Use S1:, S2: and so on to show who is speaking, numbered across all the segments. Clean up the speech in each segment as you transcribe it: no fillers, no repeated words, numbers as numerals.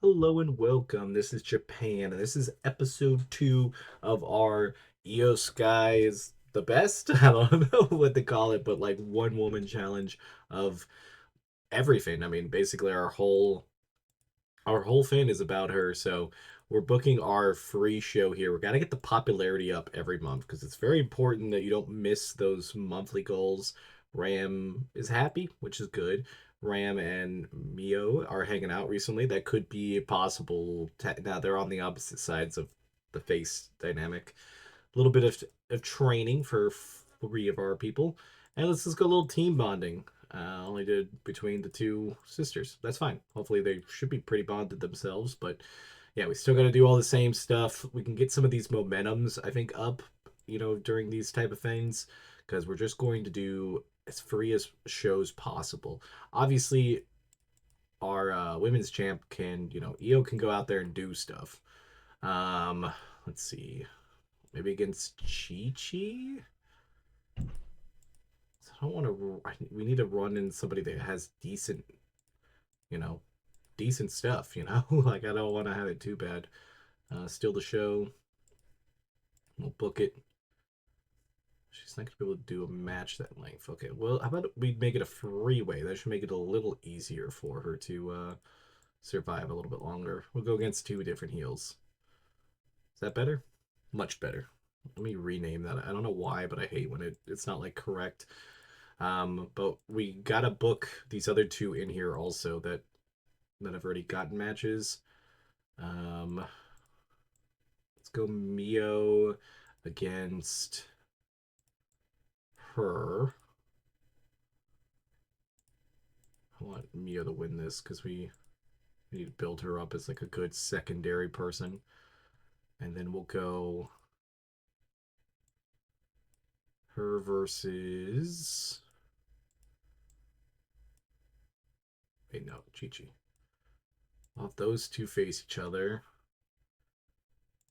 S1: Hello and welcome. This is Japan, and this is episode 2 of our Io Sky is the best. I don't know what to call it, but like one woman challenge of everything. I mean, basically our whole thing is about her. So we're booking our free show here. We got to get the popularity up every month because it's very important that you don't miss those monthly goals. Ram is happy, which is good. Ram and Mio are hanging out recently. That could be possible. Now they're on the opposite sides of the face dynamic. A little bit of training for three of our people. And let's just go a little team bonding. Only did between the two sisters. That's fine. Hopefully they should be pretty bonded themselves. But yeah, we still got to do all the same stuff. We can get some of these momentums, I think, up, during these type of things, because we're just going to do as free as shows possible. Obviously, our women's champ can, Io can go out there and do stuff. Um, let's see, maybe against Chi Chi. I don't want to. We need to run in somebody that has you know, decent stuff. Like I don't want to have it too bad. Steal the show. We'll book it. She's not gonna be able to do a match that length. Okay, well, how about we make it a freeway? That should make it a little easier for her to survive a little bit longer. We'll go against two different heels. Is that better? Much better. Let me rename that. I don't know why, but I hate when it's not like correct. But we gotta book these other two in here also that have already gotten matches. Let's go Mio against her. I want Mio to win this because we need to build her up as like a good secondary person. And then we'll go her versus. Wait, no, Chi Chi. Well, if those two face each other,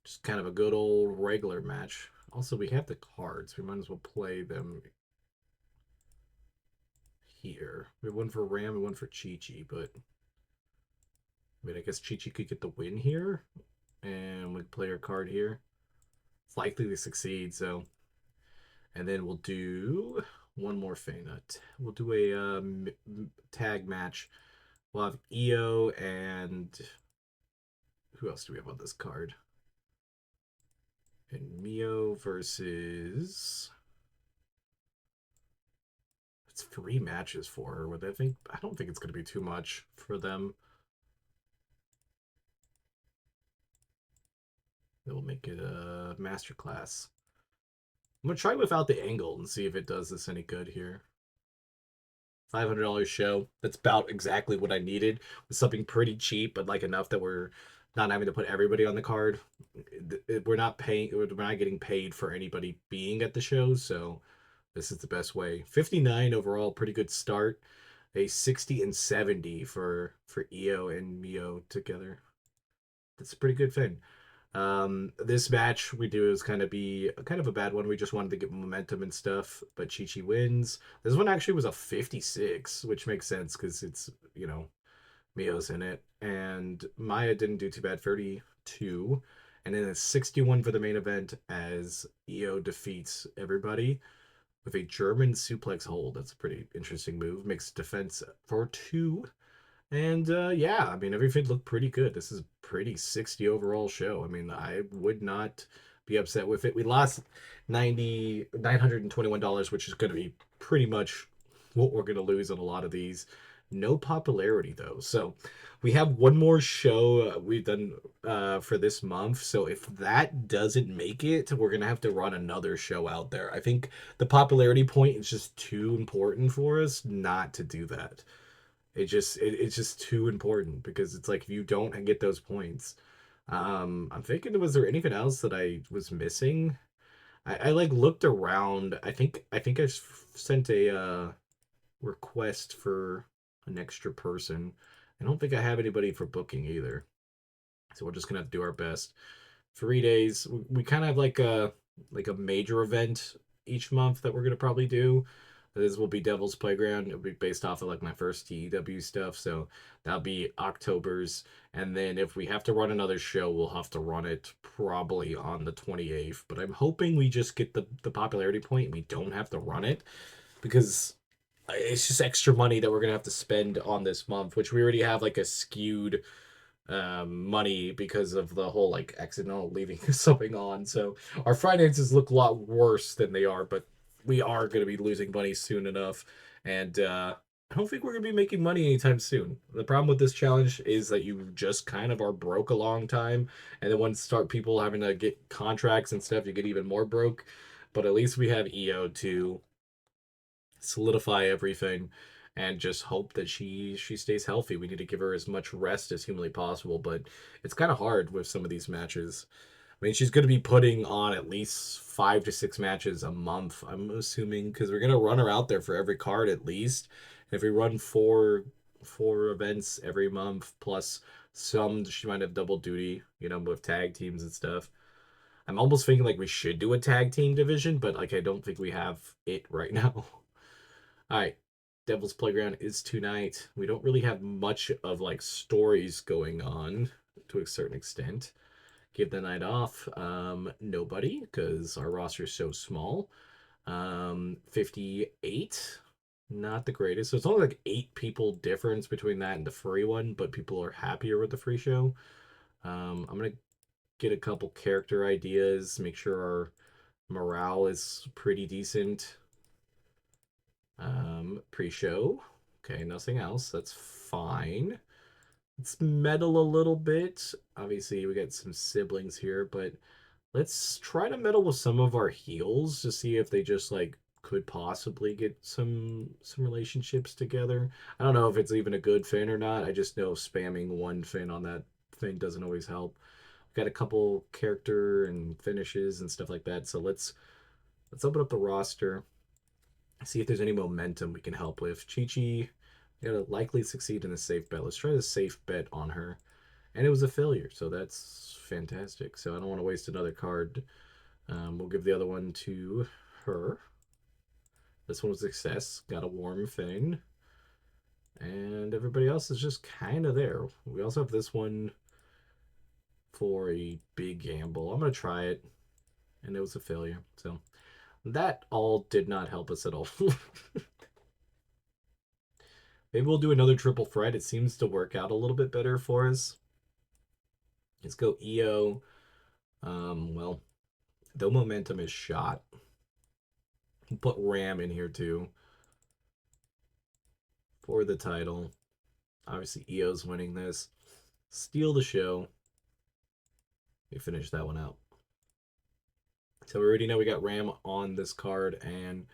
S1: just kind of a good old regular match. Also, we have the cards. We might as well play them here. We have one for Ram and one for Chi Chi, but I mean, I guess Chi Chi could get the win here, and we play her card here. It's likely to succeed, so. And then we'll do one more thing. We'll do a tag match. We'll have Io and who else do we have on this card? And Mio versus. It's three matches for her. Would I think? I don't think it's going to be too much for them. We'll make it a masterclass. I'm gonna try without the angle and see if it does us any good here. $500 show. That's about exactly what I needed. With something pretty cheap, but like enough that we're not having to put everybody on the card. We're not paying. We're not getting paid for anybody being at the show, so this is the best way. 59 overall, pretty good start. A 60 and 70 for Io and Mio together. That's a pretty good thing. This match we do is kind of a bad one. We just wanted to get momentum and stuff, but Chi Chi wins. This one actually was a 56, which makes sense because it's Mio's in it, and Maya didn't do too bad, 32, and then a 61 for the main event as Io defeats everybody with a German suplex hold. That's a pretty interesting move. Makes defense for two. And yeah, I mean, everything looked pretty good. This is pretty 60 overall show. I mean, I would not be upset with it. We lost $921, which is going to be pretty much what we're going to lose on a lot of these. No popularity though. So we have one more show we've done for this month. So if that doesn't make it, we're going to have to run another show out there. I think the popularity point is just too important for us not to do that. It's just too important because it's like if you don't get those points. I'm thinking, was there anything else that I was missing? I like looked around. I think I sent a request for an extra person. I don't think I have anybody for booking either. So we're just gonna have to do our best. 3 days. We kind of have like a major event each month that we're gonna probably do. This will be Devil's Playground. It'll be based off of like my first TEW stuff, so that'll be October's. And then if we have to run another show, we'll have to run it probably on the 28th. But I'm hoping we just get the popularity point. We don't have to run it because it's just extra money that we're gonna have to spend on this month, which we already have like a skewed money because of the whole like accidental leaving something on. So our finances look a lot worse than they are, but we are going to be losing money soon enough. And I don't think we're going to be making money anytime soon. The problem with this challenge is that you just kind of are broke a long time. And then once start people having to get contracts and stuff, you get even more broke. But at least we have EO to solidify everything and just hope that she stays healthy. We need to give her as much rest as humanly possible, but it's kind of hard with some of these matches. I mean, she's going to be putting on at least 5 to 6 matches a month, I'm assuming, because we're going to run her out there for every card at least. And if we run four events every month plus some, she might have double duty, with tag teams and stuff. I'm almost thinking like we should do a tag team division, but like I don't think we have it right now. All right, Devil's Playground is tonight. We don't really have much of like stories going on to a certain extent. Give the night off. Nobody, because our roster is so small. 58. Not the greatest. So it's only like 8 people difference between that and the free one, but people are happier with the free show. I'm gonna get a couple character ideas, make sure our morale is pretty decent. Pre-show. Okay, nothing else. That's fine. Let's meddle a little bit. Obviously, we got some siblings here, but let's try to meddle with some of our heels to see if they just like could possibly get some relationships together. I don't know if it's even a good fin or not. I just know spamming one fin on that thing doesn't always help. We've got a couple character and finishes and stuff like that. So let's open up the roster, see if there's any momentum we can help with. Chi-Chi gonna likely succeed in the safe bet. Let's try the safe bet on her. And it was a failure, so that's fantastic. So I don't want to waste another card. We'll give the other one to her. This one was a success. Got a warm thing. And everybody else is just kind of there. We also have this one for a big gamble. I'm going to try it. And it was a failure. So that all did not help us at all. Maybe we'll do another triple threat. It seems to work out a little bit better for us. Let's go EO. Well, the momentum is shot. We'll put Ram in here too for the title. Obviously, EO's winning this. Steal the show. We finish that one out. So we already know we got Ram on this card and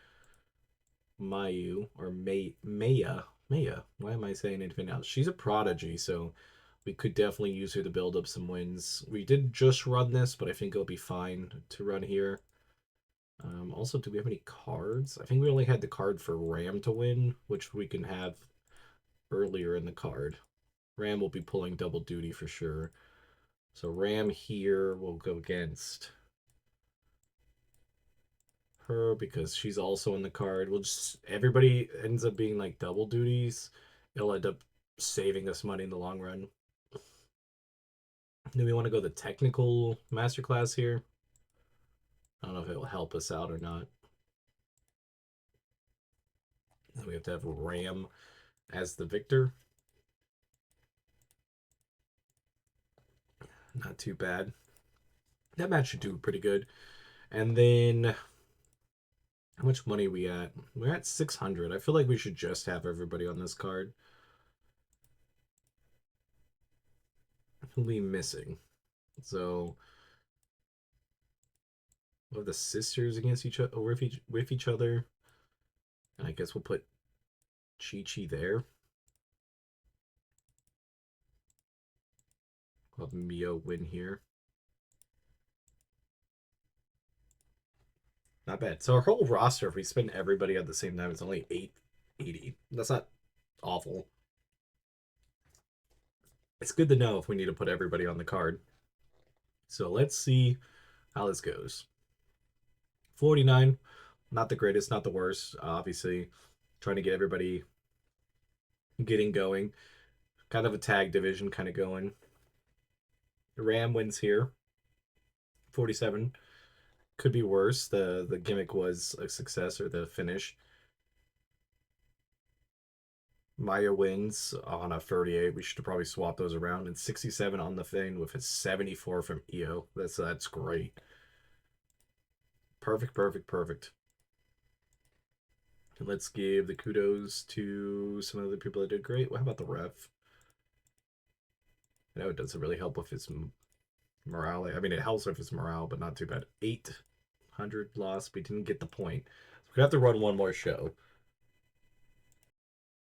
S1: Mayu or Maya. Maya. Why am I saying anything else? She's a prodigy, so we could definitely use her to build up some wins. We did just run this, but I think it'll be fine to run here. Also, do we have any cards? I think we only had the card for Ram to win, which we can have earlier in the card. Ram will be pulling double duty for sure. So Ram here will go against her because she's also in the card. We'll just everybody ends up being like double duties. It'll end up saving us money in the long run. Do we want to go the technical masterclass here? I don't know if it will help us out or not. We have to have Ram as the victor. Not too bad. That match should do pretty good. And then how much money are we at? We're at 600. I feel like we should just have everybody on this card. Who'll be missing? So we'll have the sisters against each other with each other. And I guess we'll put Chi-Chi there. We'll have Mio win here. Not bad. So our whole roster, if we spend everybody at the same time, it's only 880. That's not awful. It's good to know if we need to put everybody on the card. So let's see how this goes. 49. Not the greatest, not the worst. Obviously, trying to get everybody getting going. Kind of a tag division kind of going. Ram wins here. 47 could be worse. The gimmick was a success, or the finish. Maya wins on a 38. We should probably swap those around. And 67 on the thing with a 74 from EO. That's great. Perfect, perfect, perfect. And let's give the kudos to some of the people that did great. How about the ref? I know it doesn't really help with his morale. I mean, it helps with his morale, but not too bad. 800 loss. We didn't get the point. So we have to run one more show.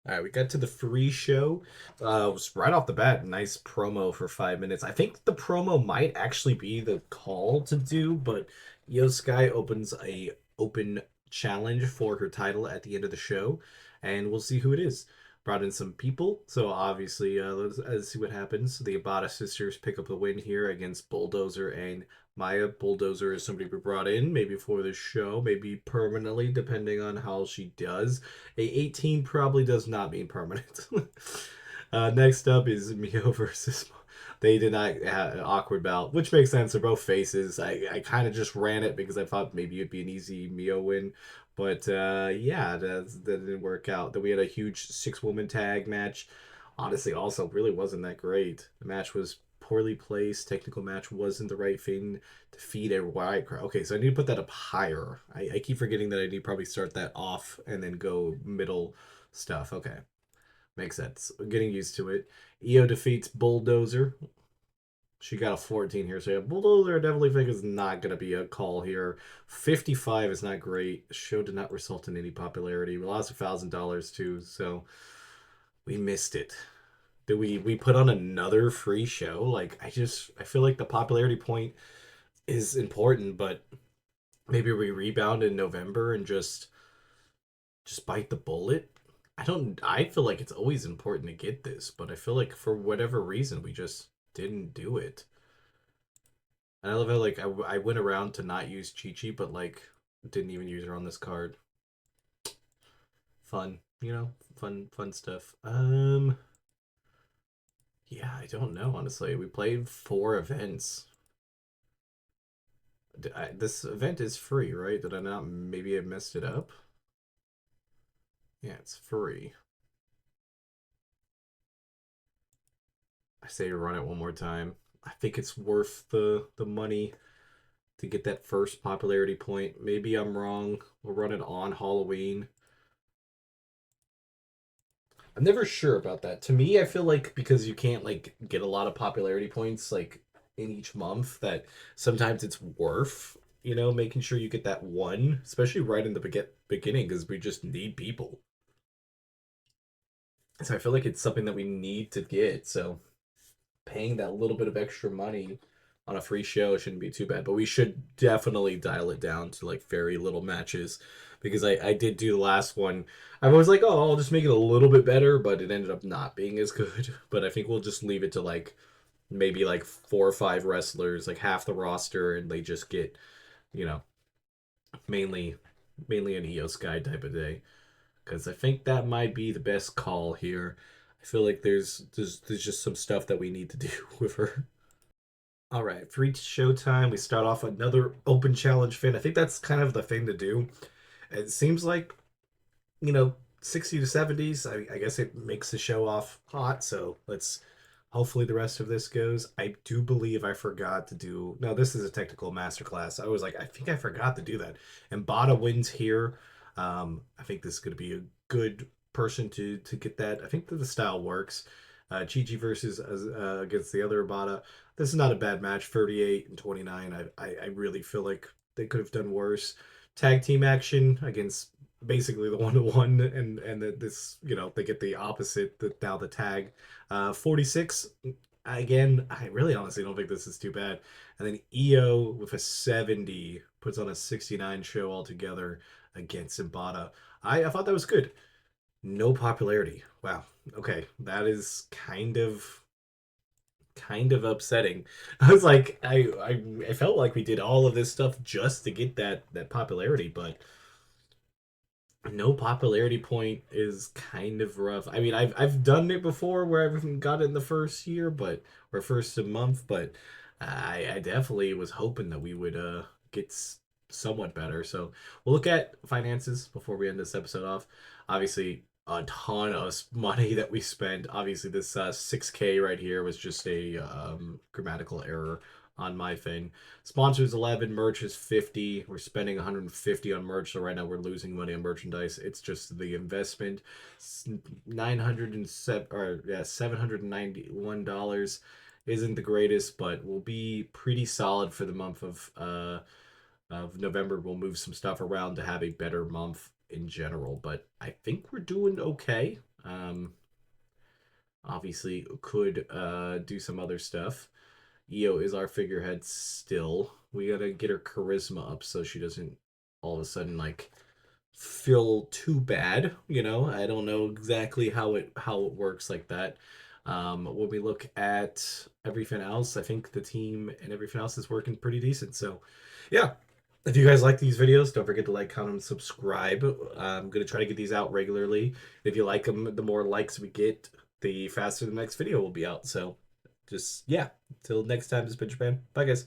S1: All right, we got to the free show. Was right off the bat, nice promo for 5 minutes. I think the promo might actually be the call to do, but Io Sky opens a open challenge for her title at the end of the show, and we'll see who it is. Brought in some people, so obviously, let's see what happens. The Abada sisters pick up the win here against Bulldozer and Maya. Bulldozer is somebody we brought in, maybe for the show, maybe permanently, depending on how she does. A 18 probably does not mean permanent. Next up is Mio versus. They did not have an awkward bout, which makes sense. They're both faces. I kind of just ran it because I thought maybe it'd be an easy Mio win. But yeah, that didn't work out. Then we had a huge 6-woman tag match. Honestly, also really wasn't that great. The match was poorly placed. Technical match wasn't the right thing to feed a wide crowd. Okay, so I need to put that up higher. I keep forgetting that I need to probably start that off and then go middle stuff. Okay, makes sense. Getting used to it. Io defeats Bulldozer. She got a 14 here, so yeah, Bulldozer I definitely think is not going to be a call here. 55 is not great. The show did not result in any popularity. We lost $1,000 too, so we missed it. Do we put on another free show? Like I feel like the popularity point is important, but maybe we rebound in November and just bite the bullet. I feel like it's always important to get this, but I feel like for whatever reason we just didn't do it. And I love how like I went around to not use Chi Chi, but like didn't even use her on this card. Fun, fun stuff. Yeah, I don't know honestly. We played 4 events. This event is free, right? Did I not? Maybe I messed it up. Yeah, it's free. I say run it one more time. I think it's worth the money to get that first popularity point. Maybe I'm wrong. We'll run it on Halloween. I'm never sure about that. To me, I feel like because you can't like get a lot of popularity points like in each month, that sometimes it's worth making sure you get that one, especially right in the beginning, because we just need people. So I feel like it's something that we need to get. So paying that little bit of extra money on a free show shouldn't be too bad. But we should definitely dial it down to like very little matches, because I did do the last one. I was like, oh, I'll just make it a little bit better, but it ended up not being as good. But I think we'll just leave it to like maybe like 4 or 5 wrestlers, like half the roster, and they just get, you know, mainly an EO Sky type of day. Because I think that might be the best call here. I feel like there's just some stuff that we need to do with her. All right, free showtime. We start off another open challenge fin. I think that's kind of the thing to do. It seems like, 60 to 70s. I guess it makes the show off hot. So let's hopefully the rest of this goes. I do believe I forgot to do. No, this is a technical masterclass. I was like, I think I forgot to do that. And Bada wins here. I think this is going to be a good person to get that. I think that the style works. Chi Chi versus against the other Bada. This is not a bad match. 38 and 29. I really feel like they could have done worse. Tag team action against basically the 1-to-1, and that this they get the opposite, now the tag. 46 again. I really honestly don't think this is too bad. And then EO with a 70 puts on a 69 show altogether against Zimbada. I thought that was good. No popularity. Wow. Okay, that is kind of upsetting. I was like, I felt like we did all of this stuff just to get that popularity, but No popularity point is kind of rough. I mean, I've done it before where I've got it in the first year, but or first month, but I definitely was hoping that we would get somewhat better. So we'll look at finances before we end this episode off. Obviously, a ton of money that we spent. Obviously, this 6K right here was just a grammatical error on my thing. Sponsors 11, merch is 50. We're spending 150 on merch, so right now we're losing money on merchandise. It's just the investment. 907 or yeah, $791 isn't the greatest, but will be pretty solid for the month of November. We'll move some stuff around to have a better month in general, but I think we're doing okay. Obviously could do some other stuff. Io is our figurehead still. We gotta get her charisma up so she doesn't all of a sudden like feel too bad. I don't know exactly how it works like that. When we look at everything else, I think the team and everything else is working pretty decent. So, yeah. If you guys like these videos, don't forget to like, comment, and subscribe. I'm gonna try to get these out regularly. If you like them, the more likes we get, the faster the next video will be out. So, just yeah. Till next time, this is Pincher Man. Bye, guys.